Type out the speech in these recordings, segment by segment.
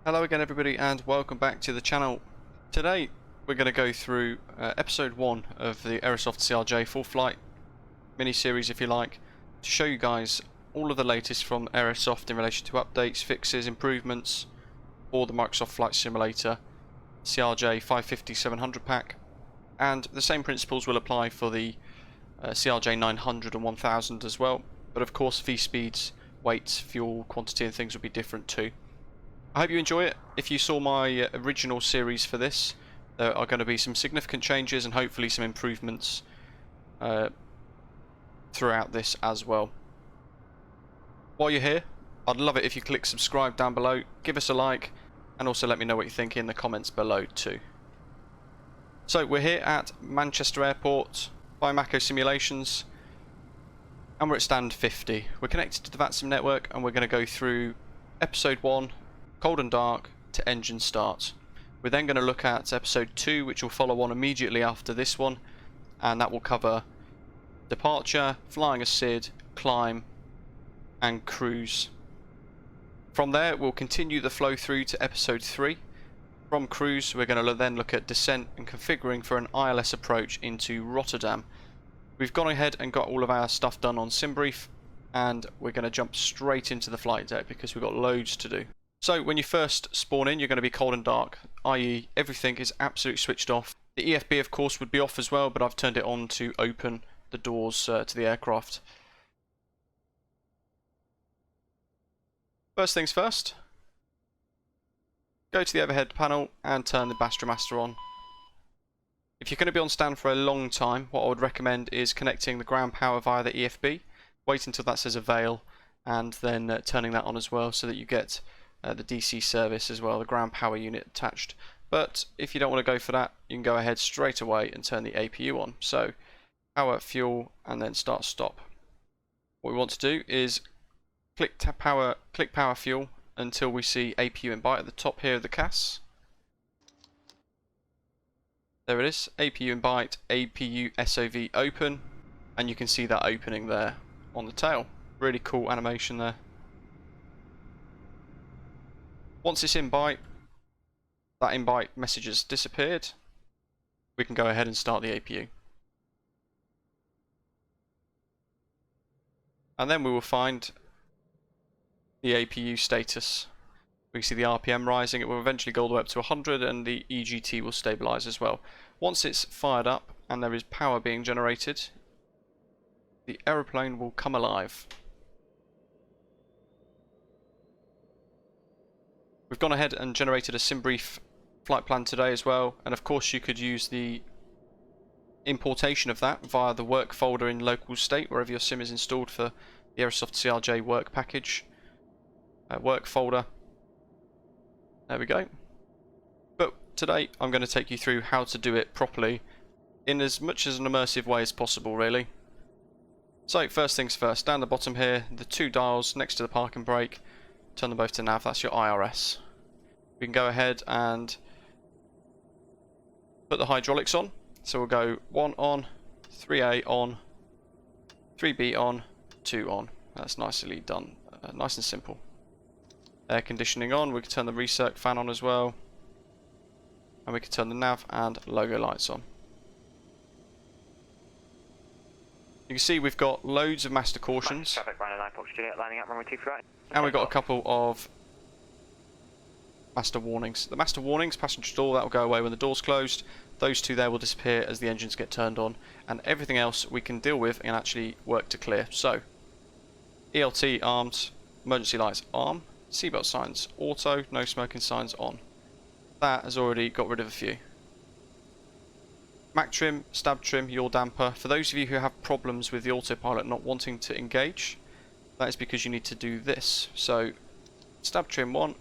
Hello again everybody and welcome back to the channel. Today we're going to go through episode 1 of the Aerosoft CRJ full flight mini-series if you like, to show you guys all of the latest from Aerosoft in relation to updates, fixes, improvements for the Microsoft Flight Simulator CRJ700 pack, and the same principles will apply for the CRJ900 and 1000 as well, but of course V-speeds, weights, fuel, quantity and things will be different too. I hope you enjoy it. If you saw my original series for this, there are going to be some significant changes and hopefully some improvements throughout this as well. While you're here, I'd love it if you click subscribe down below, give us a like, and also let me know what you think in the comments below too. So we're here at Manchester Airport by Macco Simulations, and we're at stand 50. We're connected to the VATSIM network and we're going to go through episode 1, Cold and Dark, to Engine Start. We're then going to look at episode 2, which will follow on immediately after this one, and that will cover departure, flying a SID, climb and cruise. From there we'll continue the flow through to episode 3. From cruise we're going to then look at descent and configuring for an ILS approach into Rotterdam. We've gone ahead and got all of our stuff done on SimBrief, and we're going to jump straight into the flight deck because we've got loads to do. So when you first spawn in, you're going to be cold and dark, i.e. everything is absolutely switched off. The EFB of course would be off as well, but I've turned it on to open the doors to the aircraft. First things first, go to the overhead panel and turn the Master on. If you're going to be on stand for a long time, what I would recommend is connecting the ground power via the EFB, wait until that says avail, and then turning that on as well so that you get the DC service as well, the ground power unit attached. But if you don't want to go for that, you can go ahead straight away and turn the APU on. So power, fuel, and then start stop. What we want to do is click power fuel until we see APU and bite at the top here of the CAS. There it is, APU and bite, APU SOV open, and you can see that opening there on the tail. Really cool animation there. Once it's in bite, that in bite message has disappeared, we can go ahead and start the APU. And then we will find the APU status. We see the RPM rising, it will eventually go all the way up to 100 and the EGT will stabilize as well. Once it's fired up and there is power being generated, the aeroplane will come alive. We've gone ahead and generated a SimBrief flight plan today as well, and of course you could use the importation of that via the work folder in local state wherever your sim is installed for the Aerosoft CRJ work package. Work folder. There we go. But today I'm going to take you through how to do it properly in as much as an immersive way as possible really. So first things first, down the bottom here, the two dials next to the parking brake, turn them both to nav, that's your IRS. We can go ahead and put the hydraulics on. So we'll go 1 on, 3A on, 3B on, 2 on. That's nicely done, nice and simple. Air conditioning on, we can turn the recirc fan on as well. And we can turn the nav and logo lights on. You can see we've got loads of master cautions. And we've got a couple of master warnings. The master warnings, passenger door, that will go away when the door's closed. Those two there will disappear as the engines get turned on. And everything else we can deal with and actually work to clear. So, ELT armed, emergency lights arm, seatbelt signs auto, no smoking signs on. That has already got rid of a few. Mac trim, stab trim, yaw damper. For those of you who have problems with the autopilot not wanting to engage, that is because you need to do this. So stab trim 1,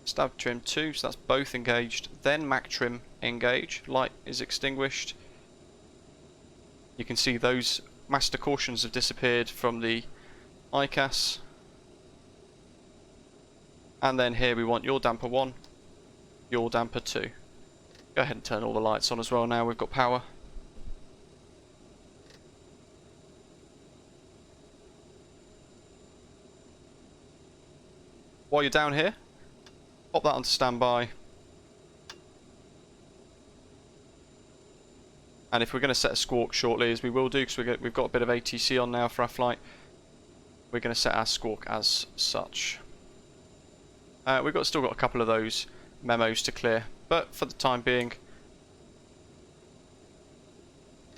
stab trim 2, so that's both engaged, then Mac trim engage, light is extinguished. You can see those master cautions have disappeared from the EICAS. And then here we want yaw damper 1, yaw damper 2. Go ahead and turn all the lights on as well now we've got power. While you're down here, Pop that onto standby. And if we're going to set a squawk shortly, as we will do, because we've got a bit of ATC on now for our flight, we're going to set our squawk as such. We've still got a couple of those memos to clear, but for the time being,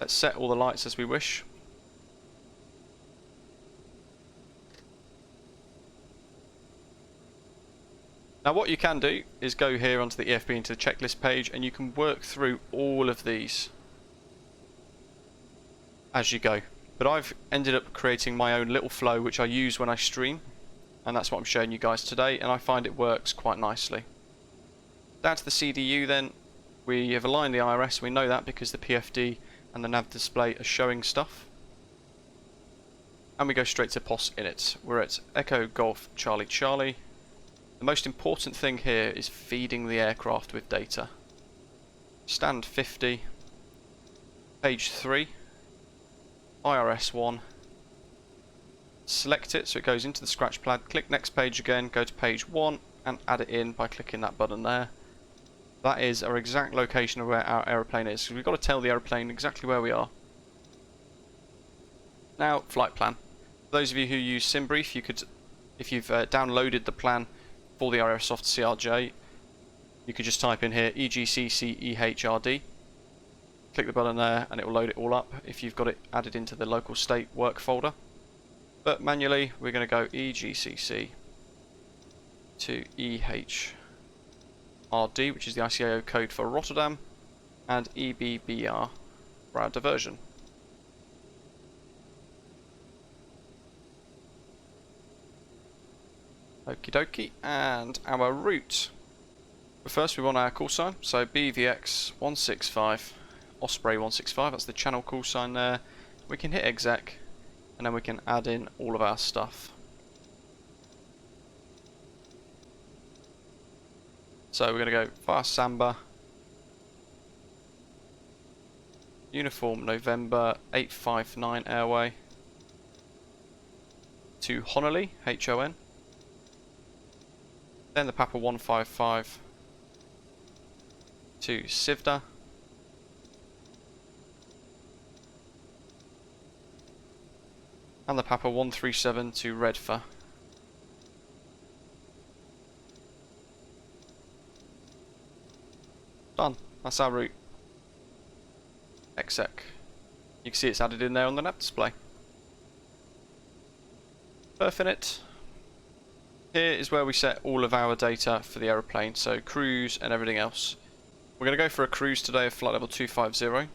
let's set all the lights as we wish. Now what you can do is go here onto the EFB into the checklist page, and you can work through all of these as you go. But I've ended up creating my own little flow which I use when I stream, and that's what I'm showing you guys today, and I find it works quite nicely. Down to the CDU then, we have aligned the IRS, we know that because the PFD and the nav display are showing stuff. And we go straight to POS init. We're at Echo Golf Charlie Charlie. The most important thing here is feeding the aircraft with data. Stand 50, page 3, IRS 1. Select it so it goes into the scratch pad, click next page again, go to page 1 and add it in by clicking that button there. That is our exact location of where our aeroplane is, because we've got to tell the aeroplane exactly where we are. Now, flight plan. For those of you who use SimBrief, you could, if you've downloaded the plan for the Aerosoft CRJ, you could just type in here EGCC EHRD. Click the button there and it will load it all up if you've got it added into the local state work folder. But manually, we're going to go EGCC to EHRD, which is the ICAO code for Rotterdam, and EBBR for our diversion. Okie dokie, and our route. But first we want our call sign, so BVX 165, Osprey 165, that's the channel call sign there. We can hit exec, and then we can add in all of our stuff. So we're going to go via Samba, Uniform November 859 Airway, to Honolulu, H-O-N, then the Papa 155 to Sivda, and the Papa 137 to Redfa. Done. That's our route. Exec. You can see it's added in there on the nav display. Perfinite. Here is where we set all of our data for the aeroplane, so cruise and everything else. We're going to go for a cruise today of flight level 250.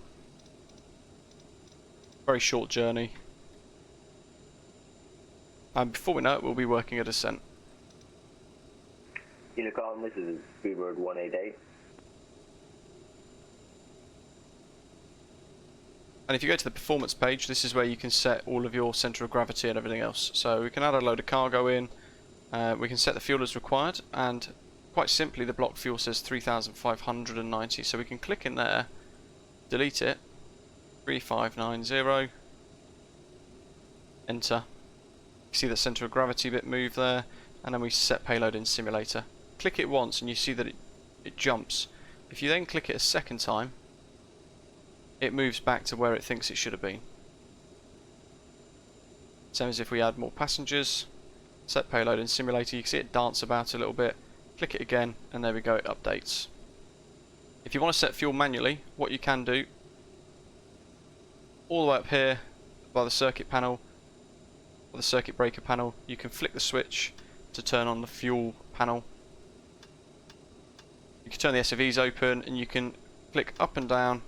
Very short journey. And before we know it, we'll be working a descent. Unicom, this is Speedbird 188. And if you go to the performance page, this is where you can set all of your centre of gravity and everything else. So we can add a load of cargo in, we can set the fuel as required, and quite simply the block fuel says 3,590, so we can click in there, delete it, 3590, enter. You see the centre of gravity bit move there, and then we set payload in simulator. Click it once and you see that it jumps. If you then click it a second time, it moves back to where it thinks it should have been. Same as if we add more passengers, set payload in simulator, you can see it dance about a little bit, click it again, and there we go, it updates. If you want to set fuel manually, what you can do, all the way up here by the circuit panel, or the circuit breaker panel, you can flick the switch to turn on the fuel panel. You can turn the SFEs open, and you can click up and down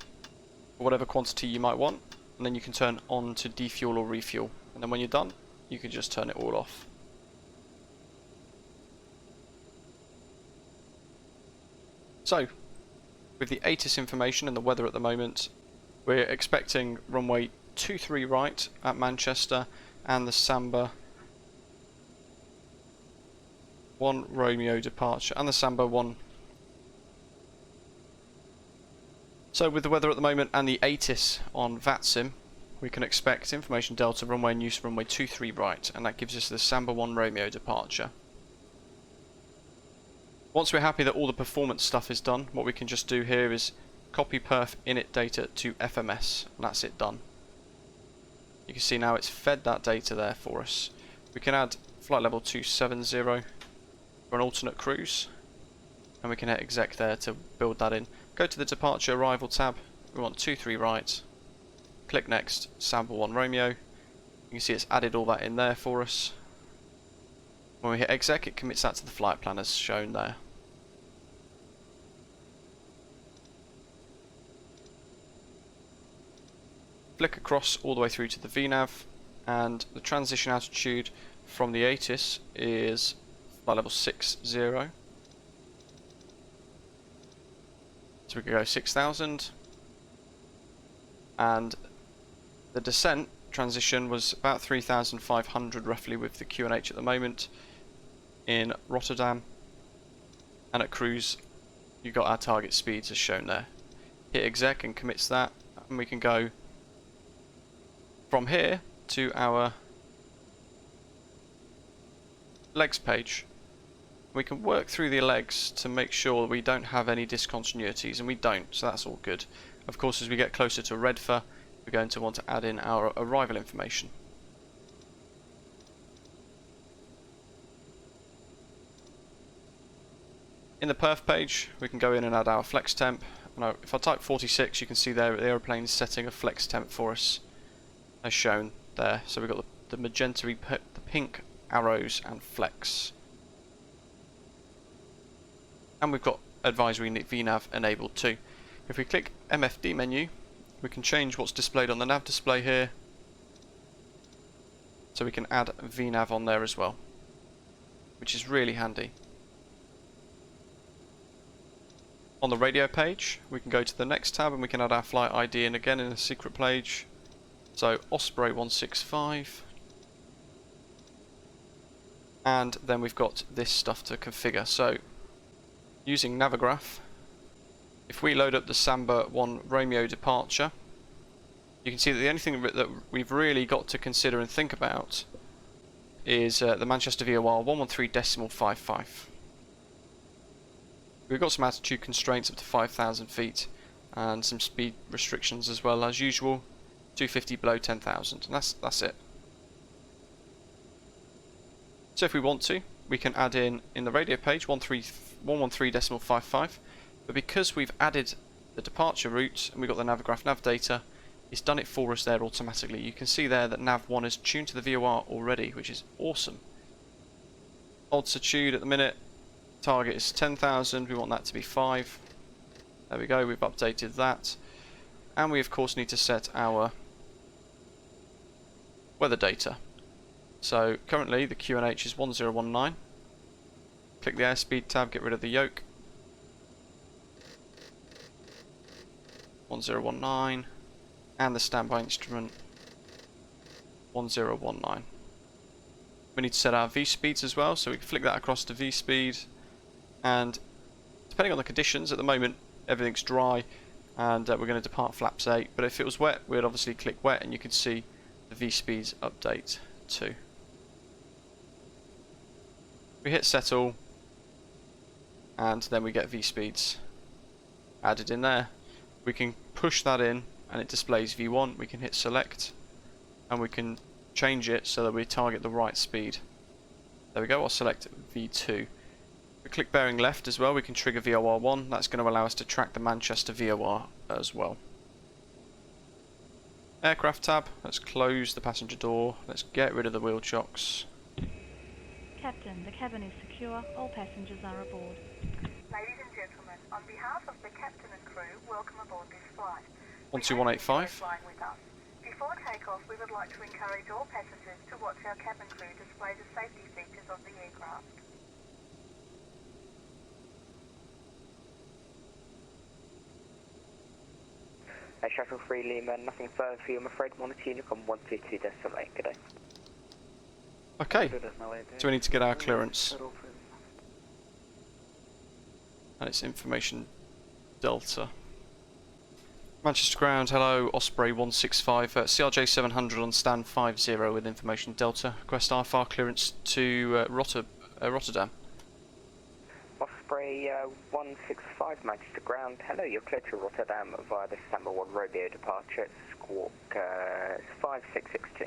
for whatever quantity you might want, and then you can turn on to defuel or refuel, and then when you're done you can just turn it all off. So with the ATIS information and the weather at the moment, we're expecting runway 23 right at Manchester and the Samba 1 Romeo departure and the Samba 1. So with the weather at the moment and the ATIS on VATSIM, we can expect information Delta runway in use runway 23 right, and that gives us the Samba 1 Romeo departure. Once we're happy that all the performance stuff is done, what we can just do here is copy perf init data to FMS, and that's it done. You can see now it's fed that data there for us. We can add flight level 270 for an alternate cruise, and we can hit exec there to build that in. Go to the departure arrival tab, we want 23 right, click next, sample 1 Romeo. You can see it's added all that in there for us. When we hit exec, it commits that to the flight plan as shown there. Flick across all the way through to the VNAV, and the transition altitude from the ATIS is flight level 60. So we can go 6,000, and the descent transition was about 3,500 roughly with the QNH at the moment in Rotterdam, and at cruise you got our target speeds as shown there. Hit exec and commits that, and we can go from here to our legs page. We can work through the legs to make sure we don't have any discontinuities, and we don't, so that's all good. Of course, as we get closer to Redfer, we're going to want to add in our arrival information. In the perf page, we can go in and add our flex temp. Now, if I type 46, you can see there the aeroplane is setting a flex temp for us, as shown there. So we've got the magenta, the pink arrows and flex. And we've got advisory VNAV enabled too. If we click MFD menu, we can change what's displayed on the nav display here. So we can add VNAV on there as well, which is really handy. On the radio page, we can go to the next tab and we can add our flight ID in again in a secret page. So Osprey 165. And then we've got this stuff to configure. So using Navigraph, if we load up the Samba 1 Romeo departure, you can see that the only thing that we've really got to consider and think about is the Manchester VOR 113.55. We've got some altitude constraints up to 5,000 feet and some speed restrictions as well as usual, 250 below 10,000, and that's it. So if we want to, we can add in the radio page 113.55, but because we've added the departure route and we've got the Navigraph nav data, it's done it for us there automatically. You can see there that nav1 is tuned to the VOR already, which is awesome. Altitude at the minute, target is 10,000, we want that to be 5. There we go, we've updated that. And we of course need to set our weather data. So currently the QNH is 1019. Click the airspeed tab, get rid of the yoke. 1019. And the standby instrument 1019. We need to set our V speeds as well, so we can flick that across to V speed. And depending on the conditions, at the moment everything's dry and we're going to depart flaps 8, but if it was wet we'd obviously click wet and you could see the V speeds update too. We hit settle and then we get V speeds added in there. We can push that in and it displays V1. We can hit select and we can change it so that we target the right speed. There we go, I'll select V2. We click bearing left as well, we can trigger VOR1. That's going to allow us to track the Manchester VOR as well. Aircraft tab, let's close the passenger door, let's get rid of the wheel chocks. Captain, the cabin is secure, all passengers are aboard. Ladies and gentlemen, on behalf of the captain and crew, welcome aboard this flight. 12185. Flying with us. Before takeoff, we would like to encourage all passengers to watch our cabin crew display the safety features of the aircraft. Shuttle 3 Lima, nothing further for you, I'm afraid. Monitor Unicom 122 decimal 8, good day. Okay, so we need to get our clearance. And it's information Delta. Manchester ground, hello, Osprey 165, CRJ700 on stand 50 with information Delta. Request IFR clearance to Rotterdam. Osprey 165 matches to ground. Hello, you're clear to Rotterdam via the Samba 1 Romeo departure, squawk 5662.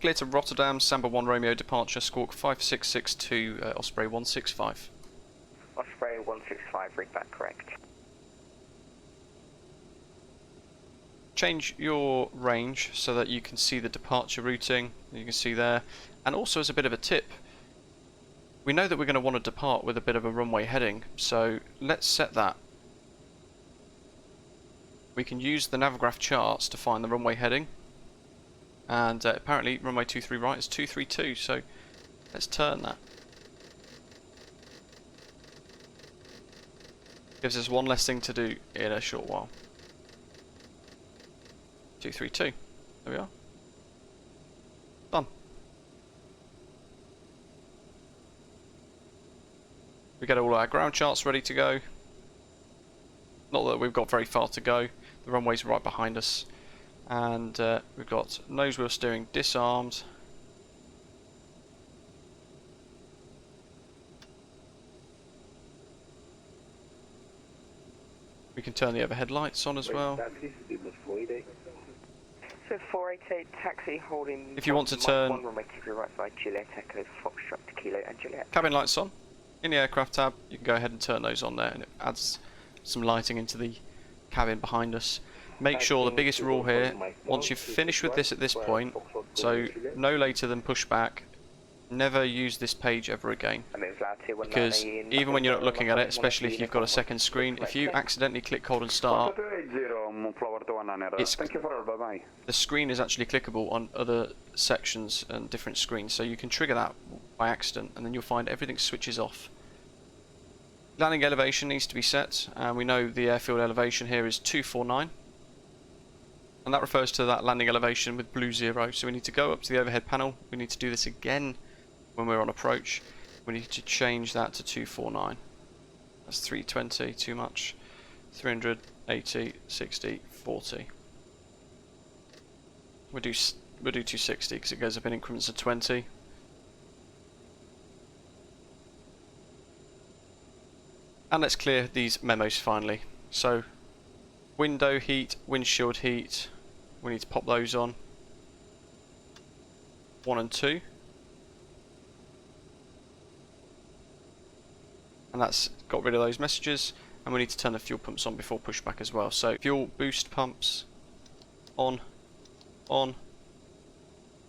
Clear to Rotterdam, Samba 1 Romeo departure, squawk 5662, Osprey 165. Osprey 165, read back correct. Change your range so that you can see the departure routing, you can see there, and also as a bit of a tip, we know that we're going to want to depart with a bit of a runway heading, so let's set that. We can use the Navigraph charts to find the runway heading, and apparently runway 23 right is 232, so let's turn that. Gives us one less thing to do in a short while. 232. There we are. Done. We get all our ground charts ready to go. Not that we've got very far to go. The runway's right behind us. And we've got nose wheel steering disarmed. We can turn the overhead lights on as well. So 488 taxi holding. If you want to turn one runway to your right side, Juliet Echo Foxtrot Kilo and Juliet. cabin lights on in the aircraft tab, you can go ahead and turn those on there, and it adds some lighting into the cabin behind us. Make sure the biggest rule here, once you've finished with this at this point, so no later than pushback, never use this page ever again, because even when you're not looking at it, especially if you've got a second screen, if you accidentally click hold and start, the screen is actually clickable on other sections and different screens, so you can trigger that by accident and then you'll find everything switches off. Landing elevation needs to be set, and we know the airfield elevation here is 249, and that refers to that landing elevation with blue 0, so we need to go up to the overhead panel. We need to do this again when we're on approach. We need to change that to 249. That's 320, too much. 300, 80, 60, 40. We'll do 260 because it goes up in increments of 20. And let's clear these memos finally. So, window heat, windshield heat, we need to pop those on. 1 and 2. And that's got rid of those messages, and we need to turn the fuel pumps on before pushback as well. So fuel boost pumps on.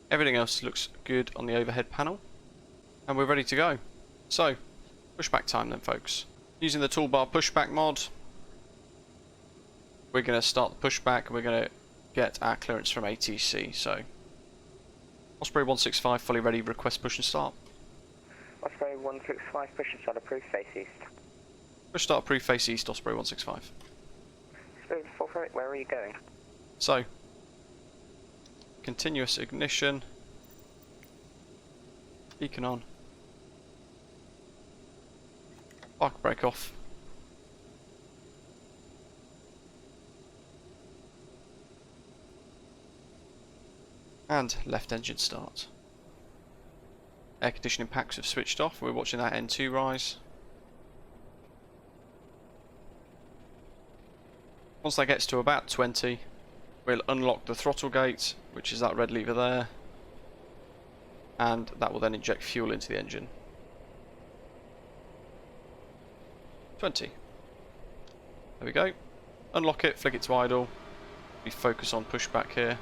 Everything else looks good on the overhead panel, and we're ready to go. So pushback time then, folks. Using the toolbar pushback mod, we're going to start the pushback and we're going to get our clearance from ATC. So Osprey 165 fully ready, request push and start. Osprey 165, push and start approved, face east. Push start approved, face east, Osprey 165. Smooth 448, where are you going? So, continuous ignition, beacon on, park brake off, and left engine start. Air conditioning packs have switched off, we're watching that N2 rise. Once that gets to about 20, we'll unlock the throttle gate, which is that red lever there, and that will then inject fuel into the engine. 20. There we go. Unlock it, flick it to idle. We focus on pushback here.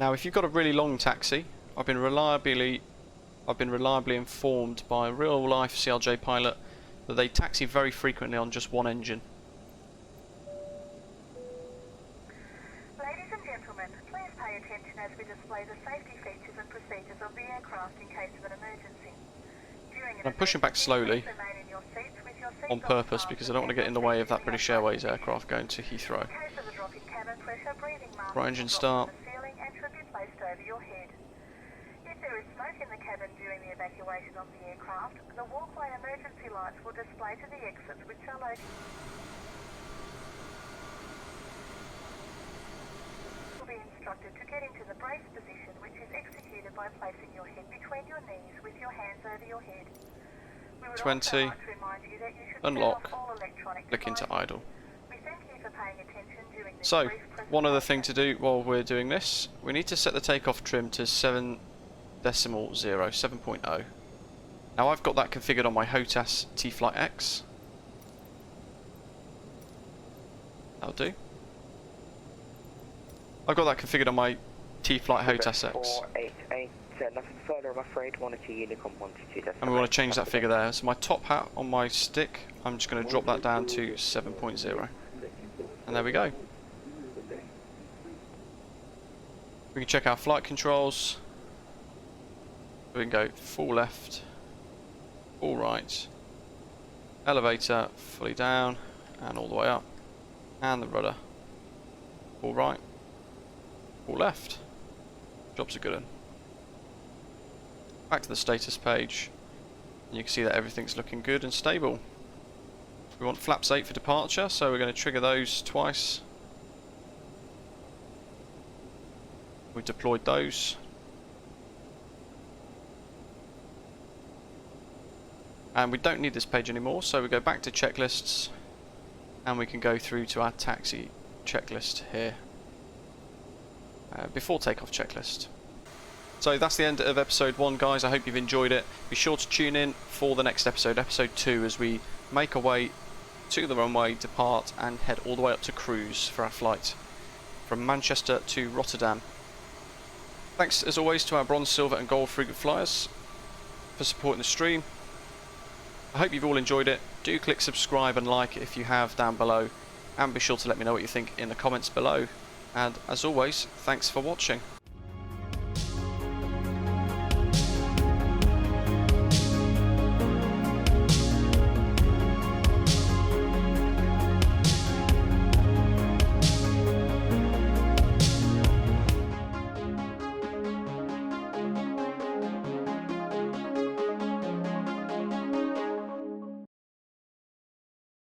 Now, if you've got a really long taxi, I've been reliably informed by a real-life CRJ pilot that they taxi very frequently on just one engine. Ladies and gentlemen, please pay attention as we display the safety features and procedures of the aircraft in case of an emergency. I'm pushing back slowly on purpose because I don't want to get in the way of that British Airways aircraft going to Heathrow. Right engine start. there is smoke in the cabin during the evacuation of the aircraft, the walkway emergency lights will display to the exits which are located. You will be instructed to get into the brace position, which is executed by placing your head between your knees with your hands over your head. We would 20, also like to remind you that you should unlock, turn off all electronic click into devices. idle. We thank you for paying attention during this So, brief one other thing presentation. to do while we're doing this, we need to set the takeoff trim to 7.0, 7.0. Now I've got that configured on my HOTAS T-Flight X. That'll do. I've got that configured on my T-Flight HOTAS X. 488, nothing further I'm afraid, 12 Unicorn 12. And we want to change that figure there. So my top hat on my stick, I'm just going to drop that down to 7.0. And there we go. We can check our flight controls. We can go full left, full right, elevator fully down and all the way up, and the rudder full right, full left. Job's a good one. Back to the status page, and you can see that everything's looking good and stable. We want flaps 8 for departure, so we're going to trigger those twice. We've deployed those. And we don't need this page anymore, so we go back to checklists, and we can go through to our taxi checklist here. Before takeoff checklist. So that's the end of episode 1, guys. I hope you've enjoyed it. Be sure to tune in for the next episode, episode 2, as we make our way to the runway, depart, and head all the way up to cruise for our flight from Manchester to Rotterdam. Thanks as always to our bronze, silver and gold frequent flyers for supporting the stream. I hope you've all enjoyed it. Do click subscribe and like if you have down below, and be sure to let me know what you think in the comments below. And as always, thanks for watching.